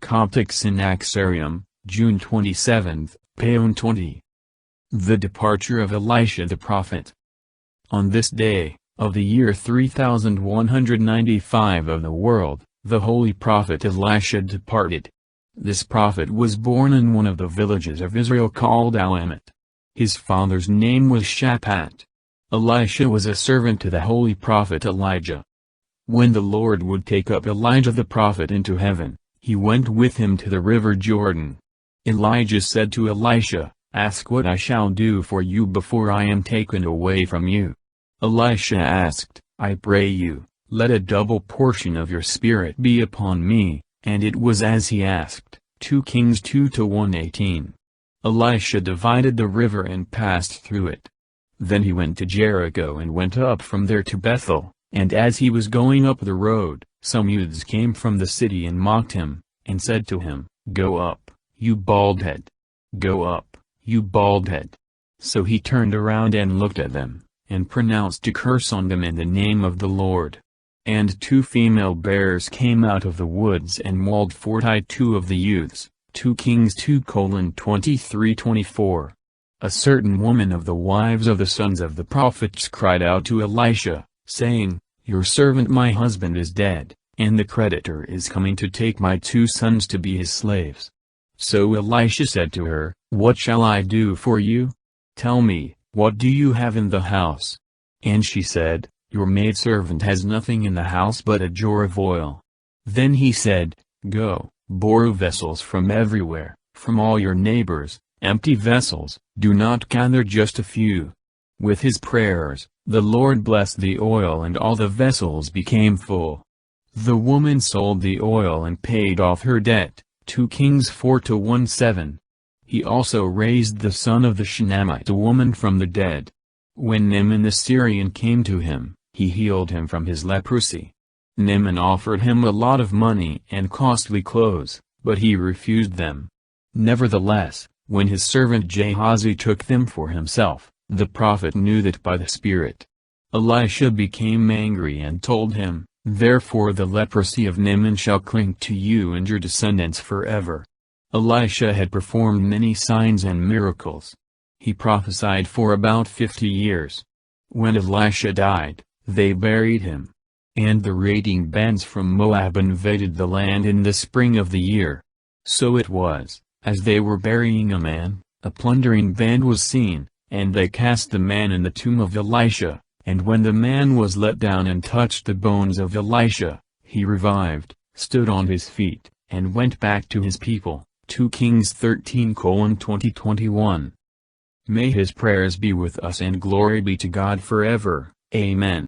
Coptic Synaxarium, June 27, Paone 20. The departure of Elisha the prophet. On this day, of the year 3195 of the world, the holy prophet Elisha departed. This prophet was born in one of the villages of Israel called Alamet. His father's name was Shaphat. Elisha was a servant to the holy prophet Elijah. When the Lord would take up Elijah the prophet into heaven, he went with him to the river Jordan. Elijah said to Elisha, "Ask what I shall do for you before I am taken away from you." Elisha asked, "I pray you, let a double portion of your spirit be upon me," and it was as he asked. 2 Kings 2:1-18. Elisha divided the river and passed through it. Then he went to Jericho and went up from there to Bethel, and as he was going up the road, some youths came from the city and mocked him, and said to him, "Go up, you bald head! Go up, you bald head!" So he turned around and looked at them, and pronounced a curse on them in the name of the Lord. And 2 female bears came out of the woods and mauled 42 of the youths. 2 Kings 2:23-24. A certain woman of the wives of the sons of the prophets cried out to Elisha, saying, "Your servant my husband is dead, and the creditor is coming to take my 2 sons to be his slaves." So Elisha said to her, "What shall I do for you? Tell me, what do you have in the house?" And she said, "Your maidservant has nothing in the house but a jar of oil." Then he said, "Go, borrow vessels from everywhere, from all your neighbors, empty vessels, do not gather just a few." With his prayers, the Lord blessed the oil and all the vessels became full. The woman sold the oil and paid off her debt. 2 Kings 4:1-7. He also raised the son of the Shunammite woman from the dead. When Naaman the Syrian came to him, he healed him from his leprosy. Naaman offered him a lot of money and costly clothes, but he refused them. Nevertheless, when his servant Gehazi took them for himself, the prophet knew that by the Spirit. Elisha became angry and told him, "Therefore the leprosy of Naaman shall cling to you and your descendants forever." Elisha had performed many signs and miracles. He prophesied for about 50 years. When Elisha died, they buried him. And the raiding bands from Moab invaded the land in the spring of the year. So it was, as they were burying a man, a plundering band was seen, and they cast the man in the tomb of Elisha, and when the man was let down and touched the bones of Elisha, he revived, stood on his feet, and went back to his people. 2 Kings 13:20-21. May his prayers be with us and glory be to God forever. Amen.